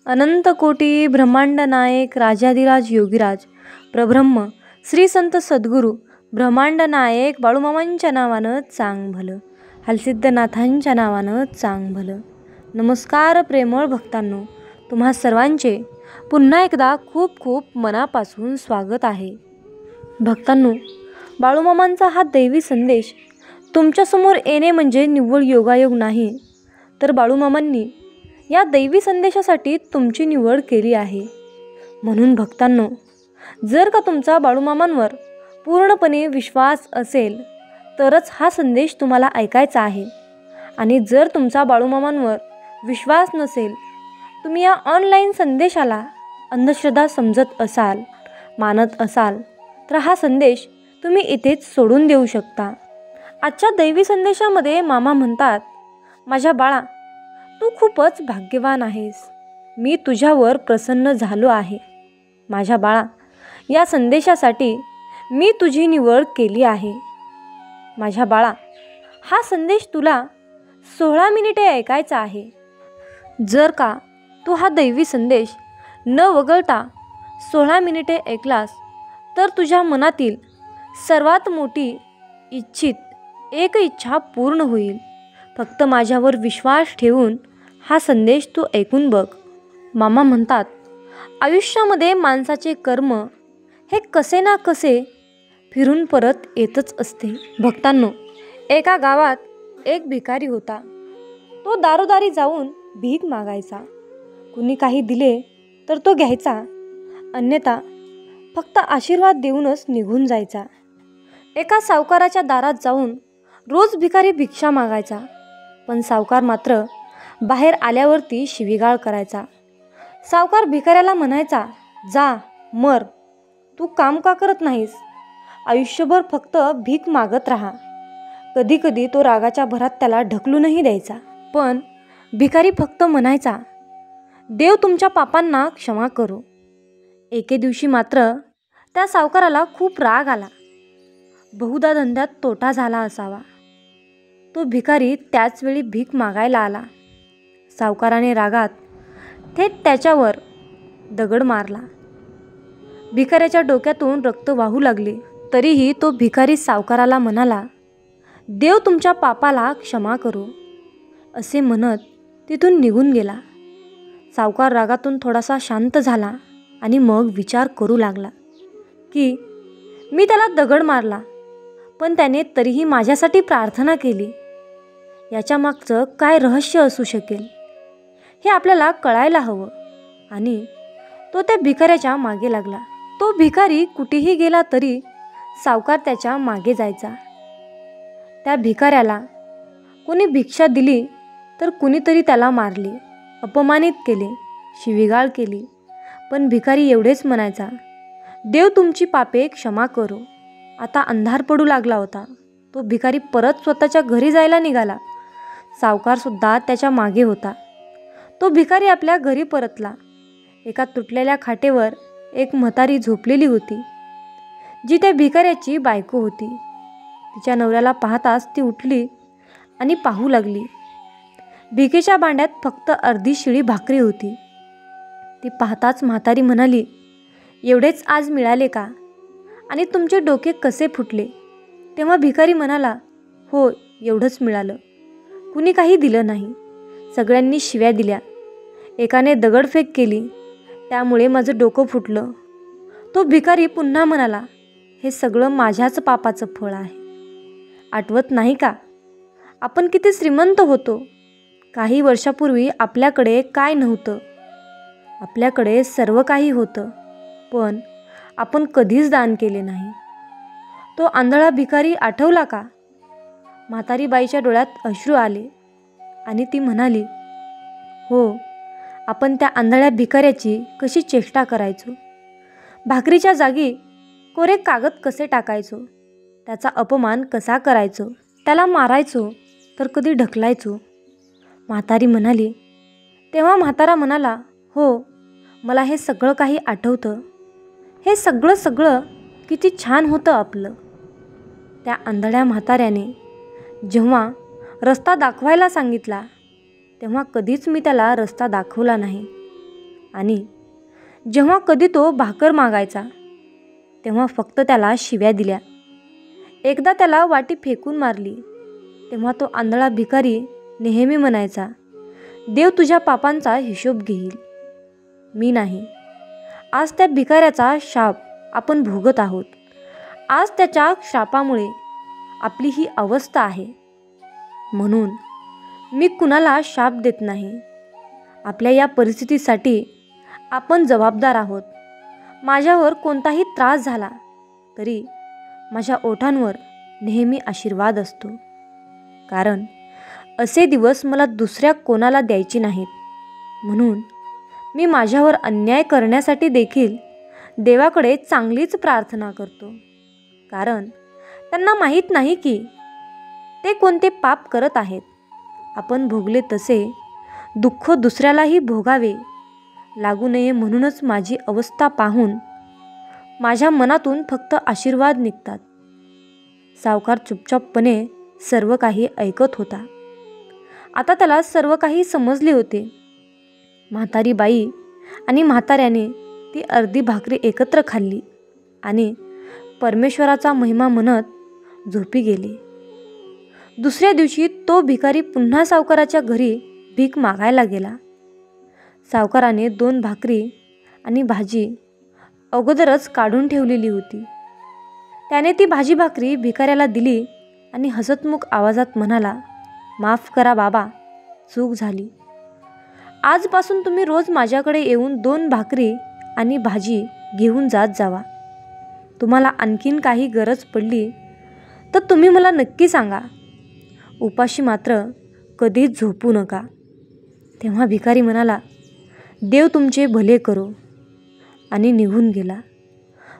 अनंत कोटी ब्रह्मांड नायक राजाधिराज योगीराज प्रब्रह्म श्री संत सद्गुरू ब्रह्मांड नायक बाळूमामांच्या नावानं चांग भलं, हलसिद्धनाथांच्या नावानं चांग भलं. नमस्कार प्रेमळ भक्तांनो, तुम्हा सर्वांचे पुन्हा एकदा खूप खूप मनापासून स्वागत आहे. भक्तांनो, बाळूमामांचा हा दैवी संदेश तुमच्यासमोर येणे म्हणजे निव्वळ योगायोग नाही, तर बाळूमामांनी या दैवी संदेशासाठी तुमची निवड केली आहे. म्हणून भक्तांनो, जर का तुमचा बाळूमामांवर पूर्णपणे विश्वास असेल तरच हा संदेश तुम्हाला ऐकायचा आहे. आणि जर तुमचा बाळूमामांवर विश्वास नसेल, तुम्ही या ऑनलाईन संदेशाला अंधश्रद्धा समजत असाल, मानत असाल, तर हा संदेश तुम्ही इथेच सोडून देऊ शकता. आजच्या दैवी संदेशामध्ये मामा म्हणतात, माझ्या बाळा, तू खूपच भाग्यवान आहेस. मी तुझ्यावर प्रसन्न झालो आहे. माझ्या बाळा, या संदेशासाठी मी तुझी निवड केली आहे. माझ्या बाळा, हा संदेश तुला 16 मिनिटे ऐकायचा आहे. जर का तू हा दैवी संदेश न वगळता 16 मिनिटे ऐकलास तर तुझ्या मनातील सर्वात मोठी इच्छित एक इच्छा पूर्ण होईल. फक्त माझ्यावर विश्वास ठेवून हा संदेश तू ऐकून बघ. मामा म्हणतात, आयुष्यामध्ये माणसाचे कर्म हे कसे ना कसे फिरून परत येतच असते. भक्तांनो, एका गावात एक भिकारी होता. तो दारोदारी जाऊन भीक मागायचा. कुणी काही दिले तर तो घ्यायचा, अन्यथा फक्त आशीर्वाद देऊनच निघून जायचा. एका सावकाराच्या दारात जाऊन रोज भिकारी भिक्षा मागायचा, पण सावकार मात्र बाहेर आल्यावरती शिवीगाळ करायचा. सावकार भिकाऱ्याला म्हणायचा, जा मर, तू काम का करत नाहीस? आयुष्यभर फक्त भीक मागत राहा. कधी कधी तो रागाच्या भरात त्याला ढकलूनही द्यायचा. पण भिकारी फक्त म्हणायचा, देव तुमच्या पापांना क्षमा करो. एके दिवशी मात्र त्या सावकाराला खूप राग आला. बहुधा धंद्यात तोटा झाला असावा. तो भिकारी त्याच वेळी भीक मागायला आला. सावकाराने रागात थेट त्याच्यावर दगड मारला. भिकाऱ्याच्या डोक्यातून रक्त वाहू लागले. तरीही तो भिकारी सावकाराला म्हणाला, देव तुमच्या पापाला क्षमा करो, असे म्हणत तिथून निघून गेला. सावकार रागातून थोडासा शांत झाला आणि मग विचार करू लागला की मी त्याला दगड मारला, पण त्याने तरीही माझ्यासाठी प्रार्थना केली. याच्या मागचं काय रहस्य असू शकेल हे आपल्याला कळायला हवं. आणि तो त्या भिकाऱ्याच्या मागे लागला. तो भिकारी कुठेही गेला तरी सावकार त्याच्या मागे जायचा. त्या भिकाऱ्याला कोणी भिक्षा दिली तर कुणीतरी त्याला मारले, अपमानित केले, शिवीगाळ केली, पण भिकारी एवढेच म्हणायचा, देव तुमची पापे क्षमा करो. आता अंधार पडू लागला होता. तो भिकारी परत स्वतःच्या घरी जायला निघाला. सावकारसुद्धा त्याच्या मागे होता. तो भिकारी आपल्या घरी परतला. एका तुटलेल्या खाटेवर एक म्हातारी झोपलेली होती, जी त्या भिकाऱ्याची बायको होती. तिच्या नवऱ्याला पाहताच ती उठली आणि पाहू लागली. भिकेच्या भांड्यात फक्त अर्धी शिळी भाकरी होती. ती पाहताच म्हातारी म्हणाली, एवढेच आज मिळाले का? आणि तुमचे डोके कसे फुटले? तेव्हा भिकारी म्हणाला, हो, एवढंच मिळालं. कुणी काही दिलं नाही. सगळ्यांनी शिव्या दिल्या. एकाने दगडफेक केली, त्यामुळे माझं डोकं फुटलं. तो भिकारी पुन्हा म्हणाला, हे सगळं माझ्याच पापाचं फळ आहे. आठवत नाही का, आपण किती श्रीमंत होतो? काही वर्षापूर्वी आपल्याकडे काय नव्हतं. आपल्याकडे सर्व काही होतं, पण आपण कधीच दान केले नाही. तो आंधळा भिकारी आठवला का? म्हातारी बाईच्या डोळ्यात अश्रू आले आणि ती म्हणाली, हो, आपण त्या आंधळ्या भिकाऱ्याची कशी चेष्टा करायचो. भाकरीच्या जागी कोरे कागद कसे टाकायचो, त्याचा अपमान कसा करायचो, त्याला मारायचो तर कधी ढकलायचो. म्हातारी म्हणाली. तेव्हा म्हातारा म्हणाला, हो, मला हे सगळं काही आठवतं. हे सगळं किती छान होतं आपलं. त्या आंधळ्या म्हाताऱ्याने जेव्हा रस्ता दाखवायला सांगितला तेव्हा कधीच मी त्याला रस्ता दाखवला नाही. आणि जेव्हा कधी तो भाकर मागायचा तेव्हा फक्त त्याला शिव्या दिल्या. एकदा त्याला वाटी फेकून मारली तेव्हा तो आंधळा भिकारी नेहमी म्हणायचा, देव तुझ्या पापांचा हिशोब घेईल, मी नाही. आज त्या भिकाऱ्याचा शाप आपण भोगत आहोत. आज त्याच्या शापामुळे आपली ही अवस्था आहे. म्हणून मी कुणाला शाप देत नाही. आपल्या या परिस्थितीसाठी आपण जबाबदार आहोत. माझ्यावर कोणताही त्रास झाला तरी माझ्या ओठांवर नेहमी आशीर्वाद असतो. कारण असे दिवस मला दुसऱ्या कोणाला द्यायचे नाहीत. म्हणून मी माझ्यावर अन्याय करण्यासाठी देखील देवाकडे चांगलीच प्रार्थना करतो. कारण त्यांना माहीत नाही की ते कोणते पाप करत आहेत. आपण भोगले तसे दुःख दुसऱ्यालाही भोगावे लागू नये म्हणूनच माझी अवस्था पाहून माझ्या मनातून फक्त आशीर्वाद निघतात. सावकार चुपचापपणे सर्व काही ऐकत होता. आता त्याला सर्व काही समजले होते. म्हातारी बाई आणि म्हाताऱ्याने ती अर्धी भाकरी एकत्र खाल्ली आणि परमेश्वराचा महिमा म्हणत झोपी गेले. दुसऱ्या दिवशी तो भिकारी पुन्हा सावकाराच्या घरी भीक मागायला गेला. सावकाराने 2 भाकरी आणि भाजी अगोदरच काढून ठेवलेली होती. त्याने ती भाजी भाकरी भिकाऱ्याला दिली आणि हसतमुख आवाजात म्हणाला, माफ करा बाबा, चूक झाली. आजपासून तुम्ही रोज माझ्याकडे येऊन 2 भाकरी आणि भाजी घेऊन जात जावा. तुम्हाला आणखीन काही गरज पडली तर तुम्ही मला नक्की सांगा. उपाशी मात्र कधीच झोपू नका. तेव्हा भिकारी म्हणाला, देव तुमचे भले करो, आणि निघून गेला.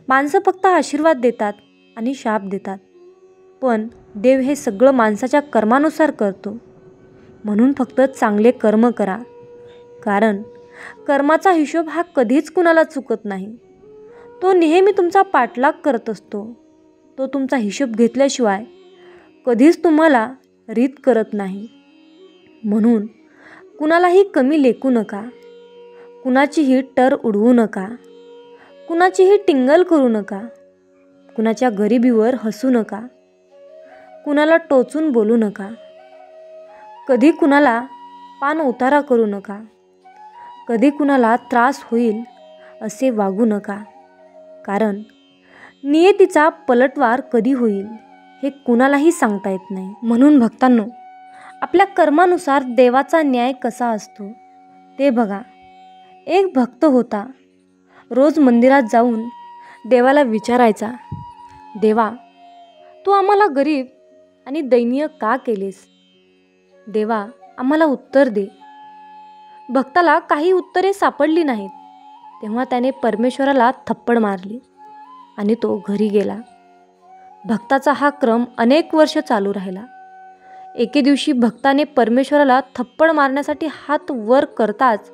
माणसं फक्त आशीर्वाद देतात आणि शाप देतात, पण देव हे सगळं माणसाच्या कर्मानुसार करतो. म्हणून फक्त चांगले कर्म करा. कारण कर्माचा हिशोब हा कधीच कुणाला चुकत नाही. तो नेहमी तुमचा पाठलाग करत असतो. तो तुमचा हिशोब घेतल्याशिवाय कधीच तुम्हाला रीत करत नाही. म्हणून कुणालाही कमी लेखू नका. कुणाचीही टर उडवू नका. कुणाचीही टिंगल करू नका. कुणाच्या गरिबीवर हसू नका. कुणाला टोचून बोलू नका. कधी कुणाला पान उतारा करू नका. कधी कुणाला त्रास होईल असे वागू नका. कारण नियतीचा पलटवार कधी होईल हे कुणालाही सांगता येत नाही. म्हणून भक्तांनो, आपल्या कर्मानुसार देवाचा न्याय कसा असतो ते बघा. एक भक्त होता. रोज मंदिरात जाऊन देवाला विचारायचा, देवा, तू आम्हाला गरीब आणि दयनीय का केलेस? देवा, आम्हाला उत्तर दे. भक्ताला काही उत्तरे सापडली नाहीत. तेव्हा त्याने परमेश्वराला थप्पड मारली आणि तो घरी गेला. भक्ताचा हा क्रम अनेक वर्ष चालू राहिला. एके दिवशी भक्ताने परमेश्वराला थप्पड मारण्यासाठी हात वर करताच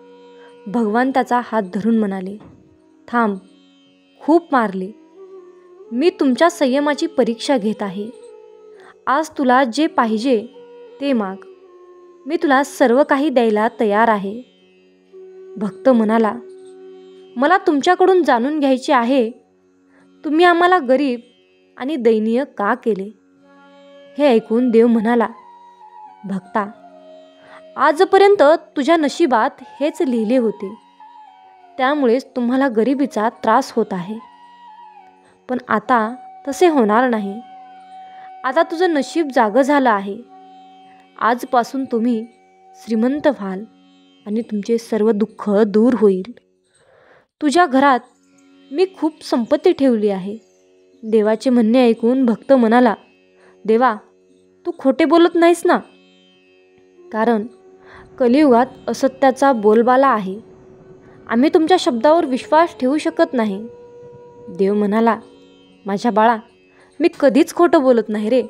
भगवान त्याचा हात धरून म्हणाले, थांब, खूप मारले. मी तुमच्या संयमाची परीक्षा घेत आहे. आज तुला जे पाहिजे ते माग. मी तुला सर्व काही द्यायला तयार आहे. भक्त म्हणाला, मला तुमच्याकडून जाणून घ्यायचे आहे, तुम्ही आम्हाला गरीब आणि दयनीय का केले? हे ऐकून देव म्हणाला, भक्ता, आजपर्यंत तुझ्या नशिबात हेच लिहिले होते. त्यामुळेच तुम्हाला गरिबीचा त्रास होत आहे. पण आता तसे होणार नाही. आता तुझं नशीब जागं झालं आहे. आजपासून तुम्ही श्रीमंत व्हाल आणि तुमचे सर्व दुःख दूर होईल. तुझ्या घरात मी खूप संपत्ती ठेवली आहे. देवाचे म्हणणे ऐकून भक्त म्हणाला, देवा, तू खोटे बोलत नाहीस ना? कारण कलियुगात असत्याचा बोलबाला आहे. आम्ही तुमच्या शब्दावर विश्वास ठेवू शकत नाही. देव म्हणाला, माझ्या बाळा, मी कधीच खोटं बोलत नाही रे.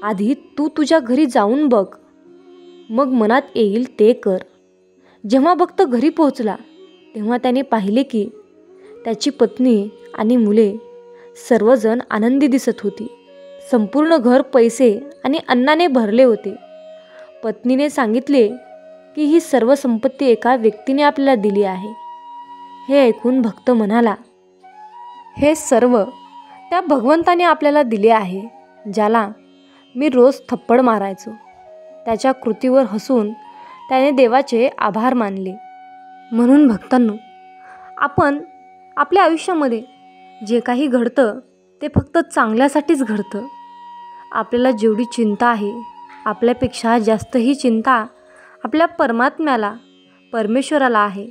आधी तू तुझ्या घरी जाऊन बघ, मग मनात येईल ते कर. जेव्हा भक्त घरी पोहोचला तेव्हा त्याने पाहिले की त्याची पत्नी आणि मुले सर्वजण आनंदी दिसत होती. संपूर्ण घर पैसे आणि अन्नाने भरले होते. पत्नीने सांगितले की ही सर्व संपत्ती एका व्यक्तीने आपल्याला दिली आहे. हे ऐकून भक्त म्हणाला, हे सर्व त्या भगवंताने आपल्याला दिले आहे, ज्याला मी रोज थप्पड मारायचो. त्याच्या कृतीवर हसून त्याने देवाचे आभार मानले. म्हणून भक्तांनो, आपण आपल्या आयुष्यामध्ये जे काही घडतं ते फक्त चांगल्यासाठीच घडतं. आपल्याला जेवढी चिंता आहे, आपल्यापेक्षा जास्त ही चिंता आपल्या परमात्म्याला, परमेश्वराला आहे.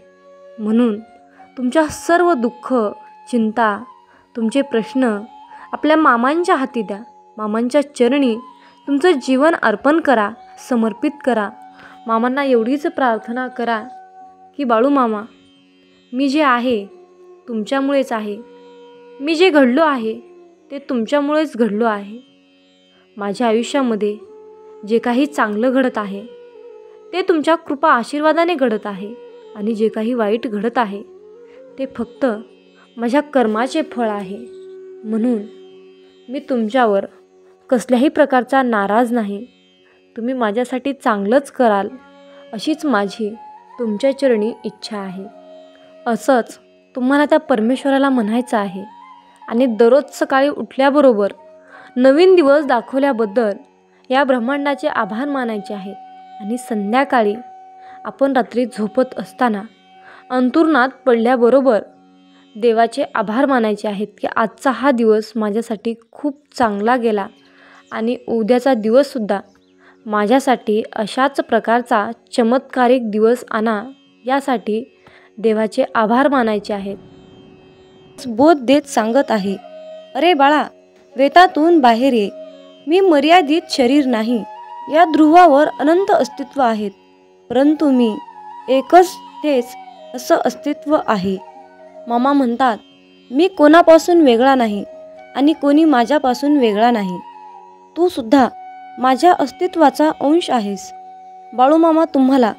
म्हणून तुमच्या सर्व दुःख, चिंता, तुमचे प्रश्न आपल्या मामांच्या हाती द्या. मामांच्या चरणी तुमचं जीवन अर्पण करा, समर्पित करा. मामांना एवढीच प्रार्थना करा की बाळू मामा, मी जे आहे तुमच्यामुळेच आहे. मी जे घडलो आहे ते तुमच्यामुळेच घडलो आहे. माझ्या आयुष्यामध्ये जे काही चांगलं घडत आहे ते तुमच्या कृपा आशीर्वादाने घडत आहे, आणि जे काही वाईट घडत आहे ते फक्त माझ्या कर्माचे फळ आहे. म्हणून मी तुमच्यावर कसल्याही प्रकारचा नाराज नाही. तुम्ही माझ्यासाठी चांगलंच कराल अशीच माझी तुमच्या चरणी इच्छा आहे. असंच तुम्हाला त्या परमेश्वराला म्हणायचं आहे. आणि दररोज सकाळी उठल्याबरोबर नवीन दिवस दाखवल्याबद्दल या ब्रह्मांडाचे आभार मानायचे आहेत. आणि संध्याकाळी आपण रात्री झोपत असताना अंथरुणात पडल्याबरोबर देवाचे आभार मानायचे आहेत की आजचा हा दिवस माझ्यासाठी खूप चांगला गेला, आणि उद्याचा दिवससुद्धा माझ्यासाठी अशाच प्रकारचा चमत्कारिक दिवस आणा, यासाठी देवाचे आभार मानायचे आहेत. बोध देत सांगत आहे, अरे बाळा, वेतातून बाहेर ये. मी मर्यादित शरीर नाही. या ध्रुवावर अनंत अस्तित्व आहेत, परंतु मी एकच तेच असं अस्तित्व आहे. मामा म्हणतात, मी कोणापासून वेगळा नाही आणि कोणी माझ्यापासून वेगळा नाही. तू सुद्धा माझ्या अस्तित्वाचा अंश आहेस. बाळूमामा तुम्हाला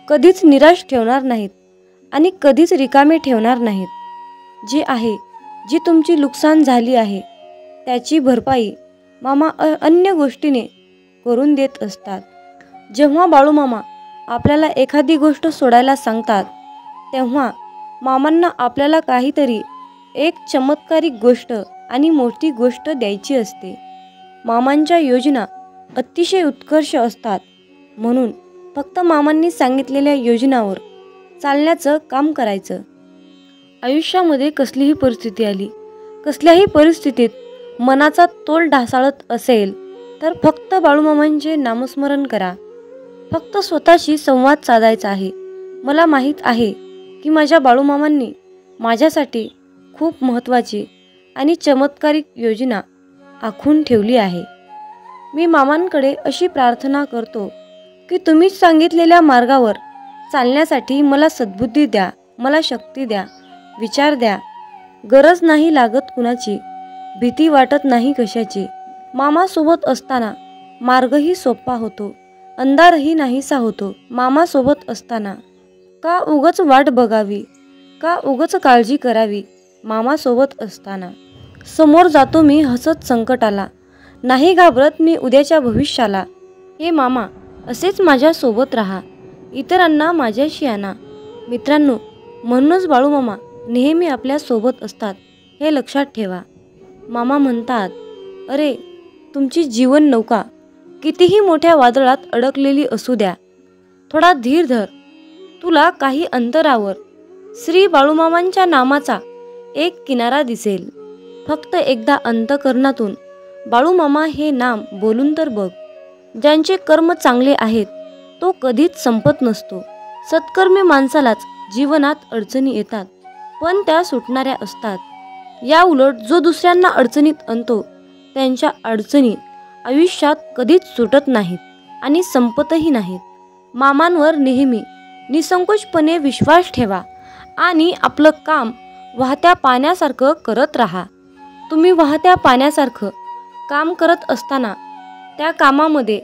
कधीच निराश ठेवणार नाहीत आणि कधीच रिकामे ठेवणार नाहीत. जे आहे, जी तुमची नुकसान झाली आहे त्याची भरपाई मामा अन्य गोष्टीने करून देत असतात. जेव्हा बाळूमामा आपल्याला एखादी गोष्ट सोडायला सांगतात तेव्हा मामांना आपल्याला काहीतरी एक चमत्कारिक गोष्ट आणि मोठी गोष्ट द्यायची असते. मामांच्या योजना अतिशय उत्कर्ष असतात. म्हणून फक्त मामांनी सांगितलेल्या योजनावर चालण्याचं काम करायचं. आयुष्यामध्ये कसलीही परिस्थिती आली, कसल्याही परिस्थितीत मनाचा तोल ढासाळत असेल तर फक्त बाळूमामांचे नामस्मरण करा. फक्त स्वतःशी संवाद साधायचा आहे. मला माहीत आहे की माझ्या बाळूमामांनी माझ्यासाठी खूप महत्त्वाची आणि चमत्कारिक योजना आखून ठेवली आहे. मी मामांकडे अशी प्रार्थना करतो की तुम्ही सांगितलेल्या मार्गावर चालण्यासाठी मला सद्बुद्धी द्या, मला शक्ती द्या, विचार द्या. गरज नाही लागत कुणाची, भीती वाटत नाही कशाची. मामासोबत असताना मार्गही सोपा होतो, अंधारही नाहीसा होतो. मामासोबत असताना का उगच वाट बघावी, का उगच काळजी करावी. मामासोबत असताना समोर जातो मी हसत संकटाला, नाही घाबरत मी उद्याच्या भविष्याला. हे मामा, असेच माझ्यासोबत राहा, इतरांना माझ्याशी आणा. मित्रांनो, म्हणूनच बाळूमामा नेहमी आपल्यासोबत असतात, हे लक्षात ठेवा. मामा म्हणतात, अरे तुमची जीवन नौका कितीही मोठ्या वादळात अडकलेली असू द्या, थोडा धीर धर. तुला काही अंतरावर श्री बाळूमामांच्या नामाचा एक किनारा दिसेल. फक्त एकदा अंतःकरणातून बाळूमामा हे नाम बोलून तर बघ. ज्यांचे कर्म चांगले आहेत तो कधीच संपत नसतो. सत्कर्मी माणसालाच जीवनात अडचणी येतात, पण त्या सुटणाऱ्या असतात. या उलट जो दुसऱ्यांना अडचणीत आणतो त्यांच्या अडचणी आयुष्यात कधीच सुटत नाहीत आणि संपतही नाहीत. मामांवर नेहमी निसंकोचपणे विश्वास ठेवा आणि आपलं काम वाहत्या पाण्यासारखं करत राहा. तुम्ही वाहत्या पाण्यासारखं काम करत असताना त्या कामामध्ये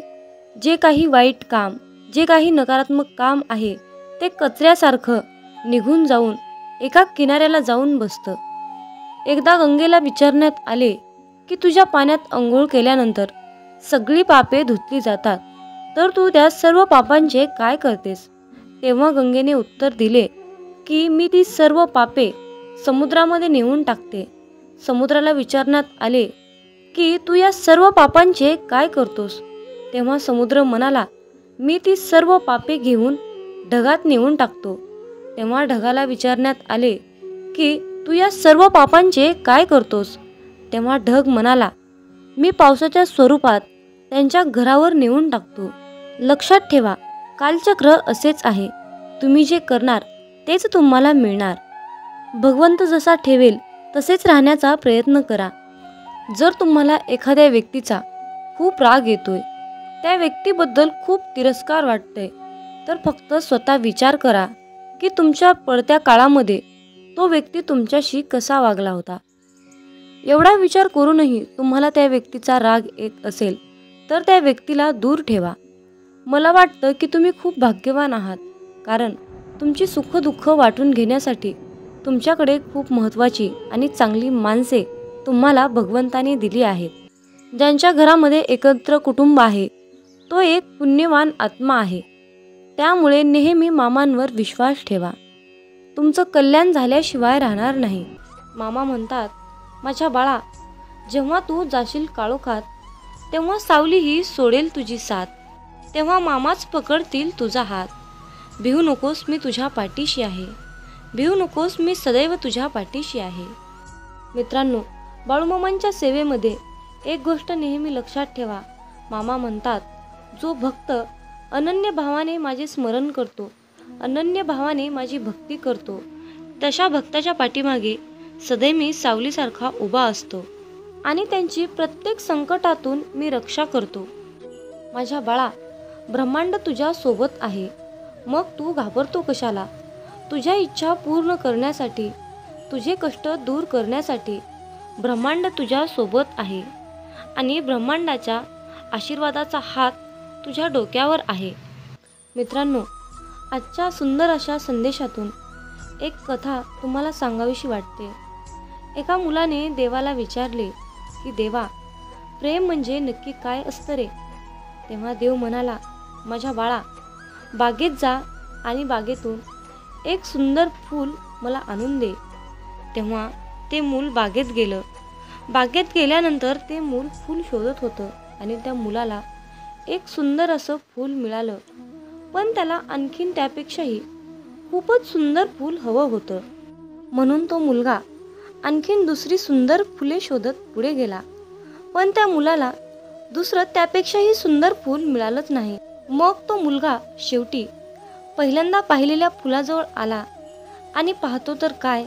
जे काही वाईट काम, जे काही नकारात्मक काम आहे ते कचऱ्यासारखं निघून जाऊन एका किनाऱ्याला जाऊन बसतं. एकदा गंगेला विचारण्यात आले की तुझ्या पाण्यात अंघोळ केल्यानंतर सगळी पापे धुतली जातात, तर तू त्या सर्व पापांचे काय करतेस? तेव्हा गंगेने उत्तर दिले की मी ती सर्व पापे समुद्रामध्ये नेऊन टाकते. समुद्राला विचारण्यात आले की तू या सर्व पापांचे काय करतोस? तेव्हा समुद्र म्हणाला, मी ती सर्व पापे घेऊन ढगात नेऊन टाकतो. तेव्हा ढगाला विचारण्यात आले की तू या सर्व पापांचे काय करतोस? तेव्हा ढग म्हणाला, मी पावसाच्या स्वरूपात त्यांच्या घरावर नेऊन टाकतो. लक्षात ठेवा, कालचक्र असेच आहे. तुम्ही जे करणार तेच तुम्हाला मिळणार. भगवंत जसा ठेवेल तसेच राहण्याचा प्रयत्न करा. जर तुम्हाला एखाद्या व्यक्तीचा खूप राग येतोय, त्या व्यक्तीबद्दल खूप तिरस्कार वाटतंय, तर फक्त स्वतः विचार करा की तुमच्या पडत्या काळामध्ये तो व्यक्ती तुमच्याशी कसा वागला होता. एवढा विचार करूनही तुम्हाला त्या व्यक्तीचा राग येत असेल तर त्या व्यक्तीला दूर ठेवा. मला वाटतं की तुम्ही खूप भाग्यवान आहात, कारण तुमची सुखदुःख वाटून घेण्यासाठी तुमच्याकडे खूप महत्त्वाची आणि चांगली माणसे तुम्हाला भगवंताने दिली आहेत. ज्यांच्या घरामध्ये एकत्र कुटुंब आहे तो एक पुण्यवान आत्मा आहे. त्यामुळे नेहमी मामांवर विश्वास ठेवा. तुमचं कल्याण झाल्याशिवाय राहणार नाही. मामा म्हणतात, माझ्या बाळा, जेव्हा तू जाशील काळोखात तेव्हा सावलीही सोडेल तुझी साथ. तेव्हा मामाच पकडतील तुझा हात. भिवू नकोस, मी तुझ्या पाठीशी आहे. भिवू नकोस, मी सदैव तुझ्या पाठीशी आहे. मित्रांनो, बाळूमामांच्या सेवेमध्ये एक गोष्ट नेहमी लक्षात ठेवा. मामा म्हणतात, जो भक्त अनन्य भावाने माझे स्मरण करतो, अनन्य भावाने माझी भक्ती करतो, तशा भक्ताच्या पाठीमागे सदैव मी सावलीसारखा उभा असतो आणि त्यांची प्रत्येक संकटातून मी रक्षा करतो. माझ्या बाळा, ब्रह्मांड तुझ्या सोबत आहे, मग तू घाबरतो कशाला? तुझ्या इच्छा पूर्ण करण्यासाठी, तुझे कष्ट दूर करण्यासाठी ब्रह्मांड तुझ्या सोबत आहे आणि ब्रह्मांडाच्या आशीर्वादाचा हात तुझ्या डोक्यावर आहे. मित्रांनो, आजच्या सुंदर अशा संदेशातून एक कथा तुम्हाला सांगावीशी वाटते. एका मुलाने देवाला विचारले की देवा, प्रेम म्हणजे नक्की काय असतं रे? तेव्हा देव म्हणाला, माझ्या बाळा, बागेत जा आणि बागेतून एक सुंदर फूल मला आणून दे. तेव्हा ते मूल बागेत गेलं. बागेत गेल्यानंतर ते मूल फूल शोधत होतं आणि त्या मुलाला एक सुंदर असं फूल मिळालं. पण त्याला आणखीन त्यापेक्षाही खूपच सुंदर फूल हवं होतं. म्हणून तो मुलगा आणखीन दुसरी सुंदर फुले शोधत पुढे गेला. पण त्या मुलाला दुसरं त्यापेक्षाही सुंदर फूल मिळालंच नाही. मग तो मुलगा शेवटी पहिल्यांदा पाहिलेल्या फुलाजवळ आला आणि पाहतो तर काय,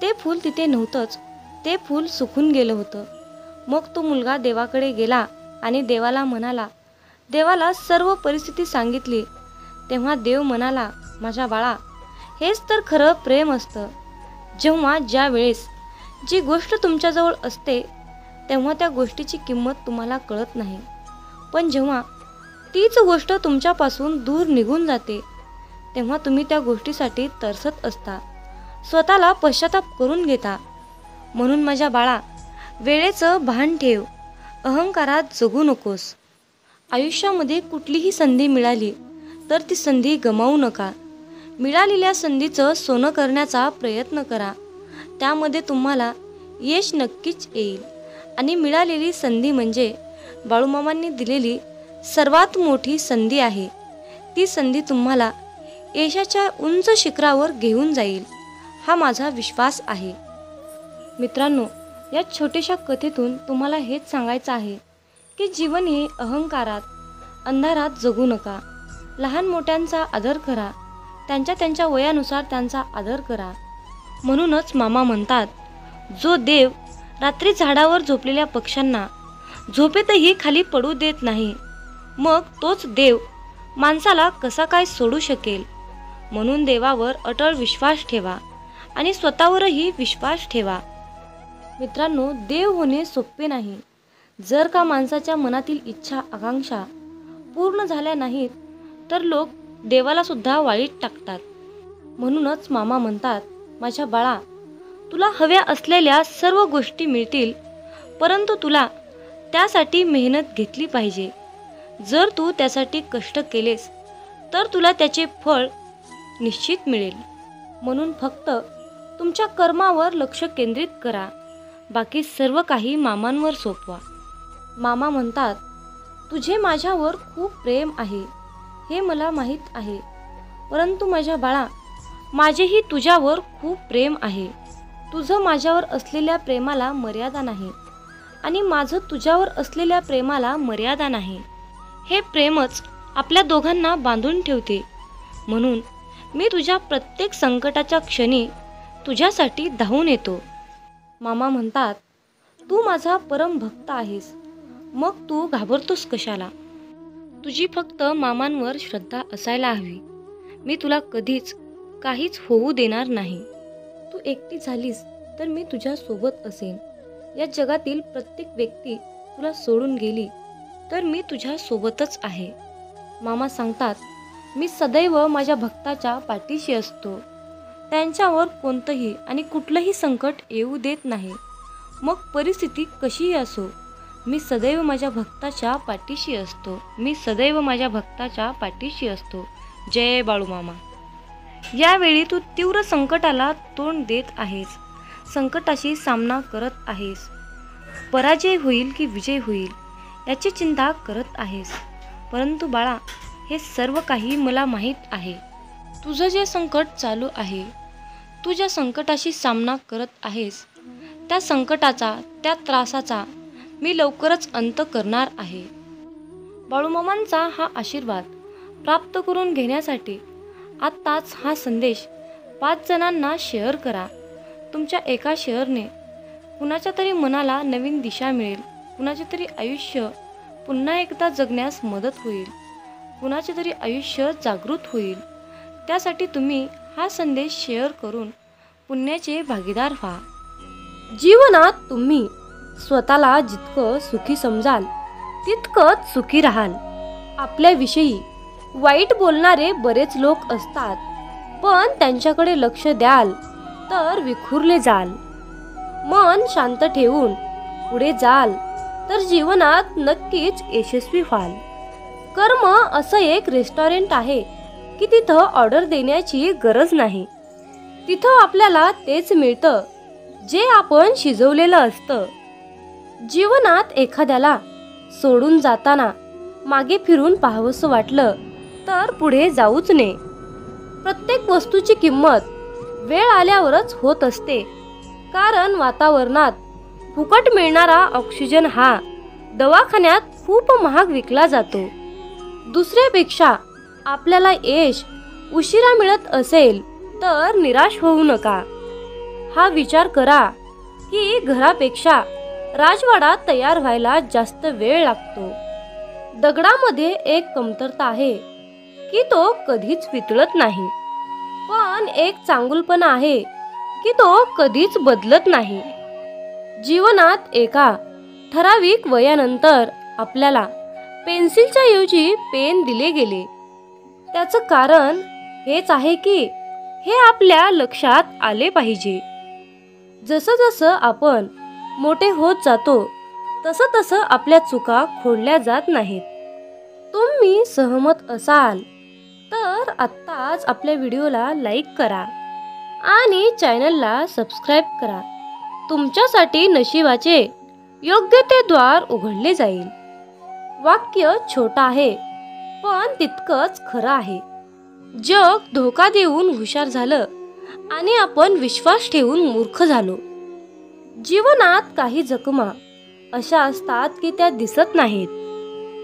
ते फूल तिथे नव्हतंच. ते फूल सुकून गेलं होतं. मग तो मुलगा देवाकडे गेला आणि देवाला म्हणाला, देवाला सर्व परिस्थिती सांगितली. तेव्हा देव म्हणाला, माझ्या बाळा, हेच तर खरं प्रेम असतं. जेव्हा ज्या वेळेस जी गोष्ट तुमच्याजवळ असते तेव्हा त्या गोष्टीची किंमत तुम्हाला कळत नाही. पण जेव्हा तीच गोष्ट तुमच्यापासून दूर निघून जाते तेव्हा तुम्ही त्या गोष्टीसाठी तरसत असता, स्वतःला पश्चाताप करून घेता. म्हणून माझ्या बाळा, वेळेचं भान ठेव, अहंकारात जगू नकोस. आयुष्यामध्ये कुठलीही संधी मिळाली तर ती संधी गमावू नका. मिळालेल्या संधीचं सोनं करण्याचा प्रयत्न करा. त्यामध्ये तुम्हाला यश नक्कीच येईल. आणि मिळालेली संधी म्हणजे बाळूमामांनी दिलेली सर्वात मोठी संधी आहे. ती संधी तुम्हाला यशाच्या उंच शिखरावर घेऊन जाईल, हा माझा विश्वास आहे. मित्रांनो, या छोट्याशा कथेतून तुम्हाला हेच सांगायचं आहे की जीवन हे अहंकारात, अंधारात जगू नका. लहान मोठ्यांचा आदर करा, त्यांच्या वयानुसार त्यांचा आदर करा. म्हणूनच मामा म्हणतात, जो देव रात्री झाडावर झोपलेल्या पक्ष्यांना झोपेतही खाली पडू देत नाही, मग तोच देव माणसाला कसा काय सोडू शकेल? म्हणून देवावर अटळ विश्वास ठेवा आणि स्वतःवरही विश्वास ठेवा. मित्रांनो, देव होणे सोपे नाही. जर का माणसाच्या मनातील इच्छा आकांक्षा पूर्ण झाल्या नाहीत तर लोक देवाला सुद्धा वाळीत टाकतात. म्हणूनच मामा म्हणतात, माझ्या बाळा, तुला हव्या असलेल्या सर्व गोष्टी मिळतील, परंतु तुला त्यासाठी मेहनत घेतली पाहिजे. जर तू त्यासाठी कष्ट केलेस तर तुला त्याचे फळ निश्चित मिळेल. म्हणून फक्त तुमच्या कर्मावर लक्ष केंद्रित करा. बाकी सर्व काही मामांवर सोपवा. मामा म्हणतात, तुझे माझ्यावर खूप प्रेम आहे हे मला माहीत आहे, परंतु माझ्या बाळा, माझेही तुझ्यावर खूप प्रेम आहे. तुझं माझ्यावर असलेल्या प्रेमाला मर्यादा नाही आणि माझं तुझ्यावर असलेल्या प्रेमाला मर्यादा नाही. हे प्रेमच आपल्या दोघांना बांधून ठेवते. म्हणून मी तुझ्या प्रत्येक संकटाच्या क्षणी तुझ्यासाठी धावून येतो. मामा म्हणतात, तू माझा परम भक्त आहेस, मग तू घाबरतोस कशाला? तुझी फक्त मामांवर श्रद्धा असायला हवी. मी तुला कधीच काहीच होऊ देणार नाही. तू एकटी झालीस तर मी तुझ्या सोबत असेन. या जगातील प्रत्येक व्यक्ती तुला सोडून गेली तर मी तुझ्या सोबतच आहे. मामा सांगतात, मी सदैव माझ्या भक्ताच्या पाठीशी असतो. त्यांच्यावर कोणतंही आणि कुठलंही संकट येऊ देत नाही. मग परिस्थिती कशीही असो, मी सदैव माझ्या भक्ताच्या पाठीशी असतो. मी सदैव माझ्या भक्ताच्या पाठीशी असतो. जय बाळूमामा. यावेळी तू तीव्र संकटाला तोंड देत आहेस, संकटाशी सामना करत आहेस. पराजय होईल की विजय होईल याची चिंता करत आहेस. परंतु बाळा, हे सर्व काही मला माहीत आहे. तुझं जे संकट चालू आहे, तू ज्या संकटाशी सामना करत आहेस, त्या संकटाचा, त्या त्रासाचा मी लवकरच अंत करणार आहे. बाळूमामांचा हा आशीर्वाद प्राप्त करून घेण्यासाठी आत्ताच हा संदेश 5 जणांना शेअर करा. तुमच्या एका शेअरने कुणाच्या तरी मनाला नवीन दिशा मिळेल. कुणाचे तरी आयुष्य पुन्हा एकदा जगण्यास मदत होईल. कुणाचे तरी आयुष्य जागृत होईल. त्यासाठी तुम्ही हा संदेश शेअर करून पुण्याचे भागीदार व्हा. जीवनात तुम्ही स्वतःला जितकं सुखी समजाल तितकंच सुखी राहाल. आपल्याविषयी वाईट बोलणारे बरेच लोक असतात, पण त्यांच्याकडे लक्ष द्याल तर विखुरले जाल. मन शांत ठेवून पुढे जाल तर जीवनात नक्कीच यशस्वी व्हाल. कर्म असं एक रेस्टॉरंट आहे की तिथं ऑर्डर देण्याची गरज नाही. तिथं आपल्याला तेच मिळतं जे आपण शिजवलेलं असतं. जीवनात एखाद्याला सोडून जाताना मागे फिरून पाहावंसं वाटलं तर पुढे जाऊच नये. प्रत्येक वस्तूची किंमत वेळ आल्यावरच होत असते, कारण वातावरणात फुकट मिळणारा ऑक्सिजन हा दवाखान्यात खूप महाग विकला जातो. दुसऱ्यापेक्षा आपल्याला यश उशिरा मिळत असेल तर निराश होऊ नका. हा विचार करा की घरापेक्षा राजवाडा तयार व्हायला जास्त वेळ लागतो. दगडामध्ये एक कमतरता आहे की तो कधीच वितळत नाही, पण एक चांगुलपणा आहे की तो कधीच बदलत नाही. जीवनात एका ठराविक वयानंतर आपल्याला पेन्सिलच्या ऐवजी पेन दिले गेले. त्याचं कारण हेच आहे की हे आपल्या लक्षात आले पाहिजे. जसं जसं आपण मोठे होत जातो तसं तसं आपल्या चुका खोडल्या जात नाहीत. तुम्ही सहमत असाल तर आत्ताच आपल्या व्हिडिओला लाईक करा आणि चॅनलला सबस्क्राईब करा. तुमच्यासाठी नशिबाचे योग्य ते द्वार उघडले जाईल. वाक्य छोटं आहे पण तितकंच खरं आहे. जग धोका देऊन हुशार झालं आणि आपण विश्वास ठेवून मूर्ख झालो. जीवनात काही जखमा अशा असतात की त्या दिसत नाहीत,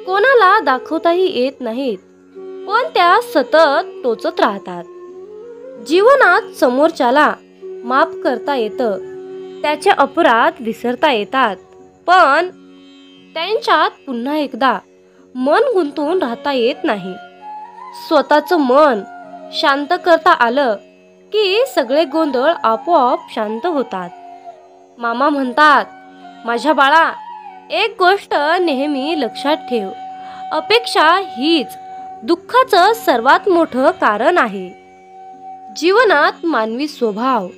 कोणाला दाखवताही येत नाहीत, पण त्या सतत टोचत राहतात. जीवनात समोरच्याला माफ करता येतं, त्याचे अपराध विसरता येतात, पण त्यांच्यात पुन्हा एकदा मन गुंतून राहता येत नाही. स्वतःचं मन शांत करता आलं की सगळे गोंधळ आपोआप शांत होतात. मामा म्हणतात, माझ्या बाळा, एक गोष्ट नेहमी लक्षात ठेव, अपेक्षा हीच दुःखाचं सर्वात मोठं कारण आहे. जीवनात मानवी स्वभाव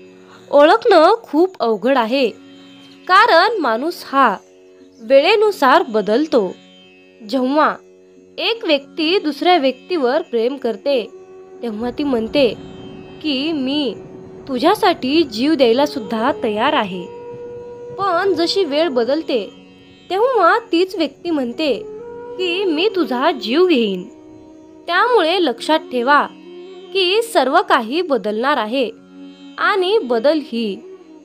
ओळखणं खूप अवघड आहे, कारण माणूस हा वेळेनुसार बदलतो. जेव्हा एक व्यक्ती दुसऱ्या व्यक्तीवर प्रेम करते तेव्हा ती म्हणते की मी तुझ्यासाठी जीव द्यायला सुद्धा तयार आहे. पण जशी वेळ बदलते तेव्हा तीच व्यक्ती म्हणते की मी तुझा जीव घेईन. त्यामुळे लक्षात ठेवा की सर्व काही बदलणार आहे आणि बदल ही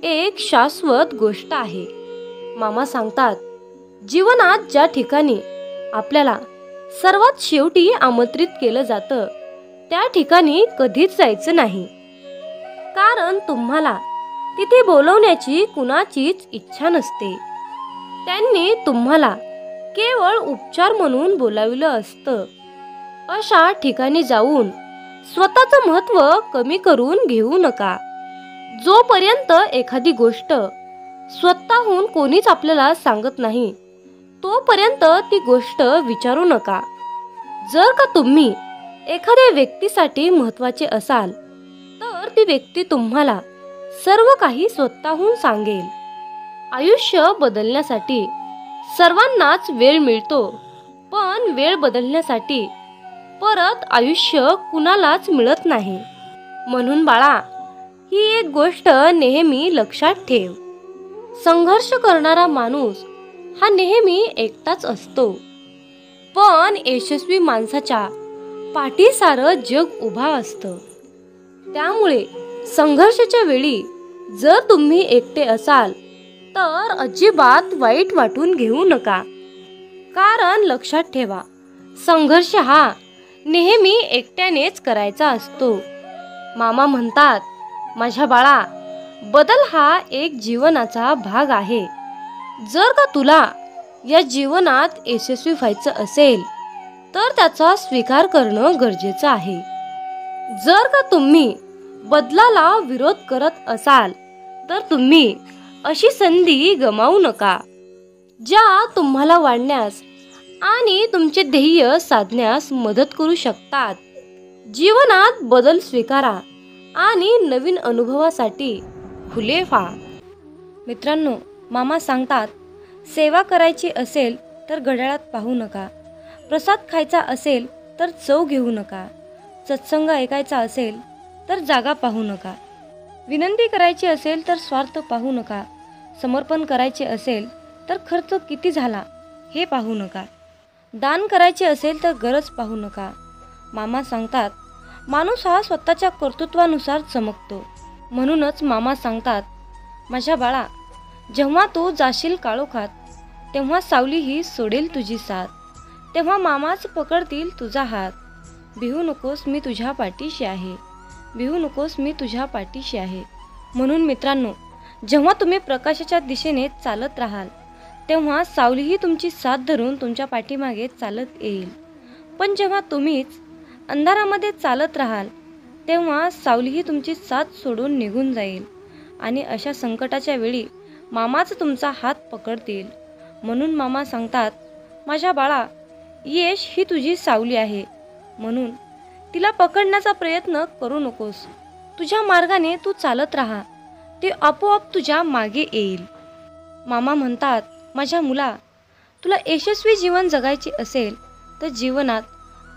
एक शाश्वत गोष्ट आहे. मामा सांगतात, जीवनात ज्या ठिकाणी आपल्याला सर्वात शेवटी आमंत्रित केलं जातं त्या ठिकाणी कधीच जायचं नाही. कारण तुम्हाला तिथे बोलवण्याची कुणाचीच इच्छा नसते. त्यांनी तुम्हाला केवळ उपचार म्हणून बोलाविलं असतं. अशा ठिकाणी जाऊन स्वतःचं महत्त्व कमी करून घेऊ नका. जोपर्यंत एखादी गोष्ट स्वतःहून कोणीच आपल्याला सांगत नाही तोपर्यंत ती गोष्ट विचारू नका. जर का तुम्ही एखाद्या व्यक्तीसाठी महत्त्वाचे असाल तर ती व्यक्ती तुम्हाला सर्व काही स्वतःहून सांगेल. आयुष्य बदलण्यासाठी सर्वांनाच वेळ मिळतो, पण वेळ बदलण्यासाठी परत आयुष्य कुणालाच मिळत नाही. म्हणून बाळा, ही एक गोष्ट नेहमी लक्षात ठेव. संघर्ष करणारा माणूस हा नेहमी एकटाच असतो, पण यशस्वी माणसाच्या पाठी सारं जग उभा असतं. त्यामुळे संघर्षाच्या वेळी जर तुम्ही एकटे असाल तर अजिबात वाईट वाटून घेऊ नका. कारण लक्षात ठेवा, संघर्ष हा नेहमी एकट्यानेच करायचा असतो. मामा म्हणतात, माझ्या बाळा, बदल हा एक जीवनाचा भाग आहे. जर का तुला या जीवनात यशस्वी व्हायचं असेल तर त्याचा स्वीकार करणं गरजेचं आहे. जर का तुम्ही बदलाला विरोध करत असाल तर तुम्ही अशी संधी गमावू नका, ज्या तुम्हाला वाढण्यास आणि तुमचे ध्येय साधण्यास मदत करू शकतात. जीवनात बदल स्वीकारा आणि नवीन अनुभवासाठी खुले व्हा. मित्रांनो, मामा सांगतात, सेवा करायची असेल तर घड्याळात पाहू नका. प्रसाद खायचा असेल तर चव घेऊ नका. सत्संग ऐकायचा असेल तर जागा पाहू नका. विनंती करायची असेल तर स्वार्थ पाहू नका. समर्पण करायचे असेल तर खर्च किती झाला हे पाहू नका. दान करायचे असेल तर गरज पाहू नका. मामा सांगतात, माणूस हा स्वतःच्या कर्तृत्वानुसार चमकतो. म्हणूनच मामा सांगतात, माझ्या बाळा, जेव्हा तू जाशील काळोखात तेव्हा सावली ही सोडेल तुझी साथ. तेव्हा मामाच पकडतील तुझा हात. भिवू नकोस, मी तुझ्या पाठीशी आहे. भिवू नकोस, मी तुझ्या पाठीशी आहे. म्हणून मित्रांनो, जेव्हा तुम्ही प्रकाशाच्या दिशेने चालत राहाल तेव्हा सावलीही तुमची साथ धरून तुमच्या पाठीमागे चालत येईल. पण जेव्हा तुम्हीच अंधारामध्ये चालत राहाल तेव्हा सावलीही तुमची साथ सोडून निघून जाईल आणि अशा संकटाच्या वेळी मामाच तुमचा हात पकडतील. म्हणून मामा सांगतात, माझ्या बाळा, यश ही तुझी सावली आहे, म्हणून तिला पकडण्याचा प्रयत्न करू नकोस. तुझ्या मार्गाने तू चालत राहा, ते आपोआप तुझ्या मागे येईल. मामा म्हणतात, माझ्या मुला, तुला यशस्वी जीवन जगायचे असेल तर जीवनात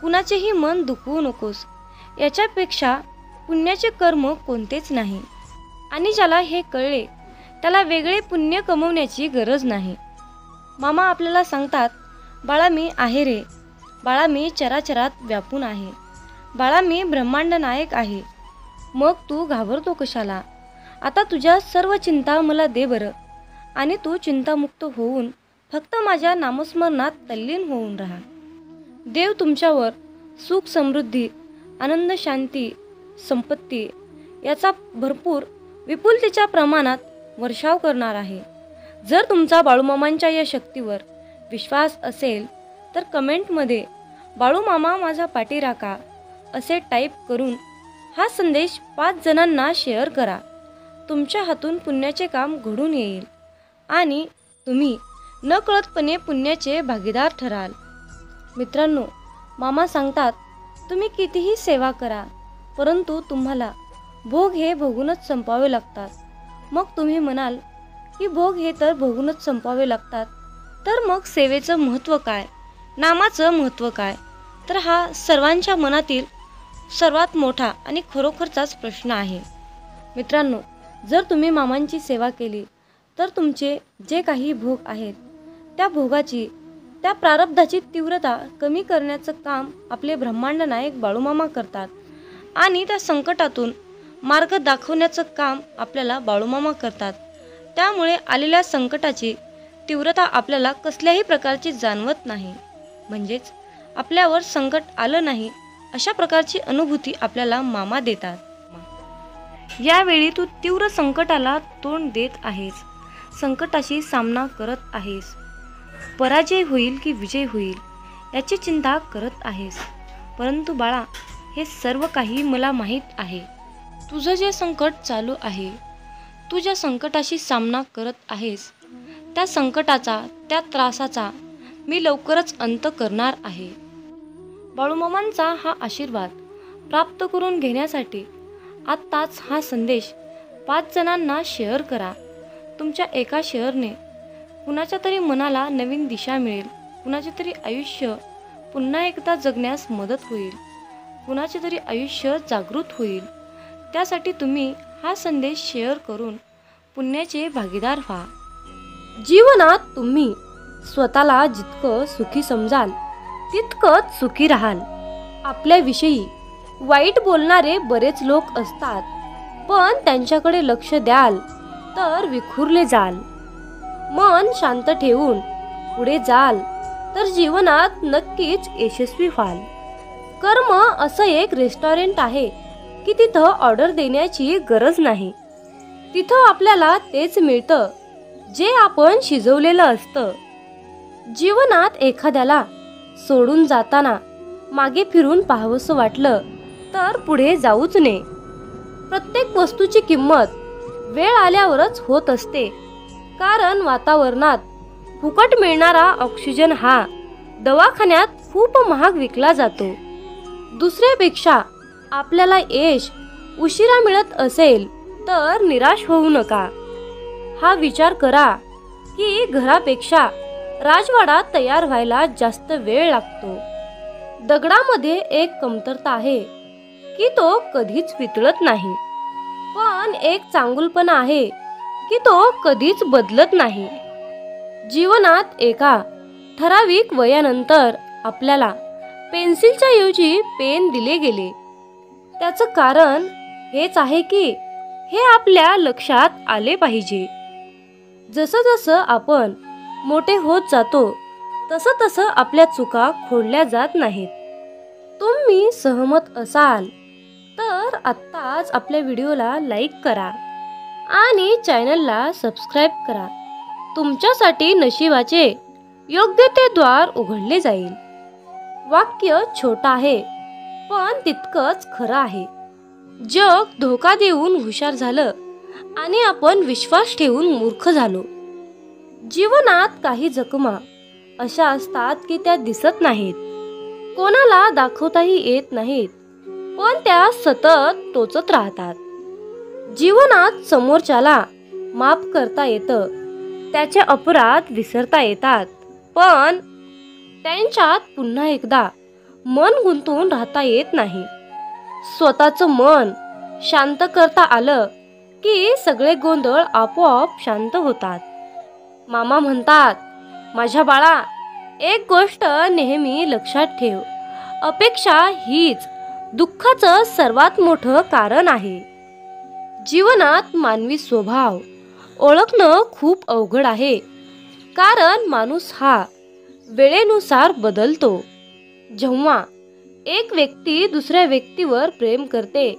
कुणाचेही मन दुखवू नकोस. याच्यापेक्षा पुण्याचे कर्म कोणतेच नाही. आणि ज्याला हे कळले त्याला वेगळे पुण्य कमवण्याची गरज नाही. मामा आपल्याला सांगतात, बाळा, मी आहे रे. बाळा, मी चराचरात व्यापून आहे. बाळा, मी ब्रह्मांड नायक आहे. मग तू घाबरतो कशाला? आता तुझ्या सर्व चिंता मला दे बरं, आणि तू चिंतामुक्त होऊन फक्त माझ्या नामस्मरणात तल्लीन होऊन राहा. देव तुमच्यावर सुख, समृद्धी, आनंद, शांती, संपत्ती याचा भरपूर विपुलतेच्या प्रमाणात वर्षाव करणार आहे. जर तुमचा बाळूमामांच्या या शक्तीवर विश्वास असेल तर कमेंटमध्ये बाळूमामा माझा पाठीराखा असे टाईप करून हा संदेश 5 जणांना शेअर करा. तुमच्या हातून पुण्याचे काम घडून येईल आणि तुम्ही नकळतपणे पुण्याचे भागीदार ठराल. मित्रांनो, मामा सांगतात, तुम्ही कितीही सेवा करा परंतु तुम्हाला भोग हे भोगूनच संपवावे लागतात. मग तुम्ही म्हणाल की भोग हे तर भोगूनच संपवावे लागतात, तर मग सेवेचं महत्त्व काय, नामाचं महत्त्व काय? तर हा सर्वांच्या मनातील सर्वात मोठा आणि खरोखरचाच प्रश्न आहे. मित्रांनो, जर तुम्ही मामांची सेवा केली तर तुमचे जे काही भोग आहेत त्या भोगाची, त्या प्रारब्धाची तीव्रता कमी करण्याचं काम आपले ब्रह्मांड नायक बाळूमामा करतात आणि त्या संकटातून मार्ग दाखवण्याचं काम आपल्याला बाळूमामा करतात. त्यामुळे आलेल्या संकटाची तीव्रता आपल्याला कसल्याही प्रकारची जाणवत नाही. म्हणजेच आपल्यावर संकट आलं नाही अशा प्रकारची अनुभूती आपल्याला मामा देतात. यावेळी तू तीव्र संकटाला तोंड देत आहेस, संकटाशी सामना करत आहेस. पराजय होईल की विजय होईल याची चिंता करत आहेस. परंतु बाळा, हे सर्व काही मला माहीत आहे. तुझं जे संकट चालू आहे, तू ज्या संकटाशी सामना करत आहेस, त्या संकटाचा, त्या त्रासाचा मी लवकरच अंत करणार आहे. बाळूमामांचा हा आशीर्वाद प्राप्त करून घेण्यासाठी आत्ताच हा संदेश 5 जणांना शेअर करा. तुमच्या एका शेअरने कुणाच्या तरी मनाला नवीन दिशा मिळेल, कुणाचे तरी आयुष्य पुन्हा एकदा जगण्यास मदत होईल, कुणाचे तरी आयुष्य जागृत होईल. त्यासाठी तुम्ही हा संदेश शेअर करून पुण्याचे भागीदार व्हा. जीवनात तुम्ही स्वतःला जितकं सुखी समजाल तितकंच सुखी राहाल. आपल्याविषयी वाईट बोलणारे बरेच लोक असतात, पण त्यांच्याकडे लक्ष द्याल तर विखुरले जाल. मन शांत ठेवून पुढे जाल तर जीवनात नक्कीच यशस्वी व्हाल. कर्म असं एक रेस्टॉरंट आहे की तिथं ऑर्डर देण्याची गरज नाही. तिथं आपल्याला तेच मिळतं जे आपण शिजवलेलं असतं. जीवनात एखाद्याला सोडून जाताना मागे फिरून पाहावंसं वाटलं तर पुढे जाऊच नये. प्रत्येक वस्तूची किंमत वेळ आल्यावरच होत असते, कारण वातावरणात फुकट मिळणारा ऑक्सिजन हा दवाखान्यात खूप महाग विकला जातो. दुसऱ्यापेक्षा आपल्याला यश उशिरा मिळत असेल तर निराश होऊ नका. हा विचार करा की घरापेक्षा राजवाडा तयार व्हायला जास्त वेळ लागतो. दगडामध्ये एक कमतरता आहे की तो कधीच वितळत नाही, पण एक चांगुलपणा आहे की तो कधीच बदलत नाही. जीवनात एका ठराविक वयानंतर आपल्याला पेन्सिलच्या ऐवजी पेन दिले गेले. त्याचं कारण हेच आहे की हे आपल्या लक्षात आले पाहिजे. जसं जसं आपण मोठे होत जातो तसं तसं आपल्या चुका खोडल्या जात नाहीत. तुम्ही सहमत असाल तर आत्ताच आपल्या व्हिडिओला लाईक करा आणि चॅनलला सबस्क्राईब करा. तुमच्यासाठी नशिबाचे योग्य ते द्वार उघडले जाईल. वाक्य छोटं आहे पण तितकंच खरं आहे. जग धोका देऊन हुशार झालं आणि आपण विश्वास ठेवून मूर्ख झालो. जीवनात काही जखमा अशा असतात की त्या दिसत नाहीत, कोणाला दाखवताही येत नाहीत, पण त्या सतत टोचत राहतात. जीवनात समोरच्याला माफ करता येतं, त्याचे अपराध विसरता येतात, पण त्यांच्यात पुन्हा एकदा मन गुंतून राहता येत नाही. स्वतःचं मन शांत करता आलं की सगळे गोंधळ आपोआप शांत होतात. मामा म्हणतात, माझ्या बाळा, एक गोष्ट नेहमी लक्षात ठेव, अपेक्षा हीच दुःखाचं सर्वात मोठं कारण आहे. जीवनात मानवी स्वभाव ओळखणं खूप अवघड आहे, कारण माणूस हा वेळेनुसार बदलतो. जेव्हा एक व्यक्ती दुसऱ्या व्यक्तीवर प्रेम करते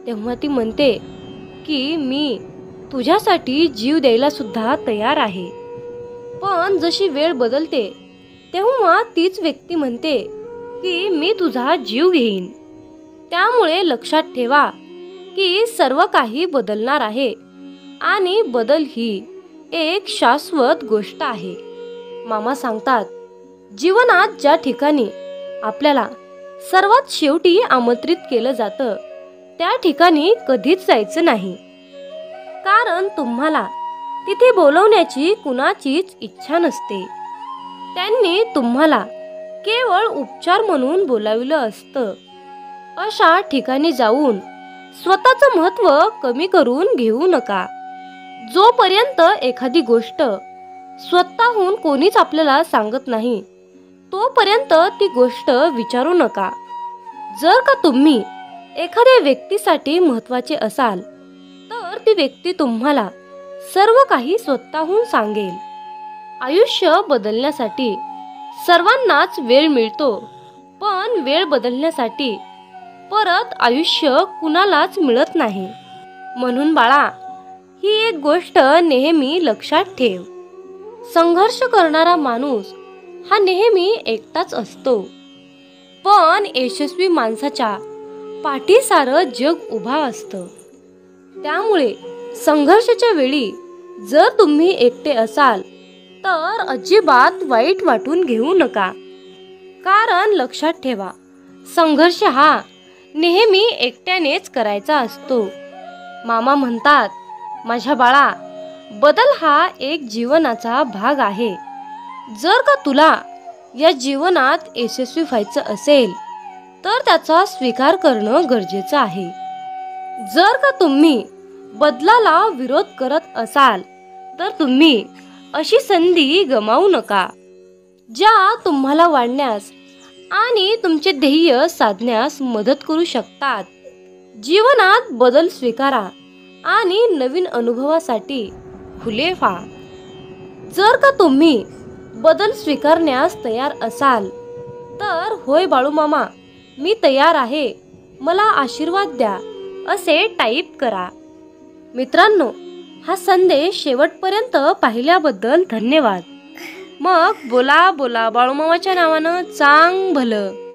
तेव्हा ती म्हणते की मी तुझ्यासाठी जीव द्यायला सुद्धा तयार आहे. पण जशी वेळ बदलते तेव्हा तीच व्यक्ती म्हणते की मी तुझा जीव घेईन. त्यामुळे लक्षात ठेवा की सर्व काही बदलणार आहे आणि बदल ही एक शाश्वत गोष्ट आहे. मामा सांगतात, जीवनात ज्या ठिकाणी आपल्याला सर्वात शेवटी आमंत्रित केलं जातं त्या ठिकाणी कधीच जायचं नाही, कारण तुम्हाला तिथे बोलवण्याची कुणाचीच इच्छा नसते. त्यांनी तुम्हाला केवळ उपचार म्हणून बोलावलं असतं. अशा ठिकाणी जाऊन स्वतःचं महत्त्व कमी करून घेऊ नका. जोपर्यंत एखादी गोष्ट स्वतःहून कोणीच आपल्याला सांगत नाही तोपर्यंत ती गोष्ट विचारू नका. जर का तुम्ही एखाद्या व्यक्तीसाठी महत्त्वाचे असाल तर ती व्यक्ती तुम्हाला सर्व काही स्वतःहून सांगेल. आयुष्य बदलण्यासाठी सर्वांनाच वेळ मिळतो, पण वेळ बदलण्यासाठी परत आयुष्य कुणालाच मिळत नाही. म्हणून बाळा, ही एक गोष्ट नेहमी लक्षात ठेव. संघर्ष करणारा माणूस हा नेहमी एकटाच असतो, पण यशस्वी माणसाच्या पाठी सारं जग उभा असतं. त्यामुळे संघर्षाच्या वेळी जर तुम्ही एकटे असाल तर अजिबात वाईट वाटून घेऊ नका. कारण लक्षात ठेवा, संघर्ष हा नेहमी एकट्यानेच करायचा असतो. मामा म्हणतात, माझ्या बाळा, बदल हा एक जीवनाचा भाग आहे. जर का तुला या जीवनात यशस्वी व्हायचं असेल तर त्याचा स्वीकार करणं गरजेचं आहे. जर का तुम्ही बदलाला विरोध करत असाल तर तुम्ही अशी संधी गमावू नका, ज्या तुम्हाला वाढण्यास आणि तुमचे ध्येय साधण्यास मदत करू शकतात. जीवनात बदल स्वीकारा आणि नवीन अनुभवासाठी खुले व्हा. जर का तुम्ही बदल स्वीकारण्यास तयार असाल तर होय बाळू मामा, मी तयार आहे, मला आशीर्वाद द्या, असे टाईप करा. मित्रांनो, हा संदेश शेवटपर्यंत पाहिल्याबद्दल धन्यवाद. मग बोला बोला बाळूमामाच्या नावानं चांग भलं.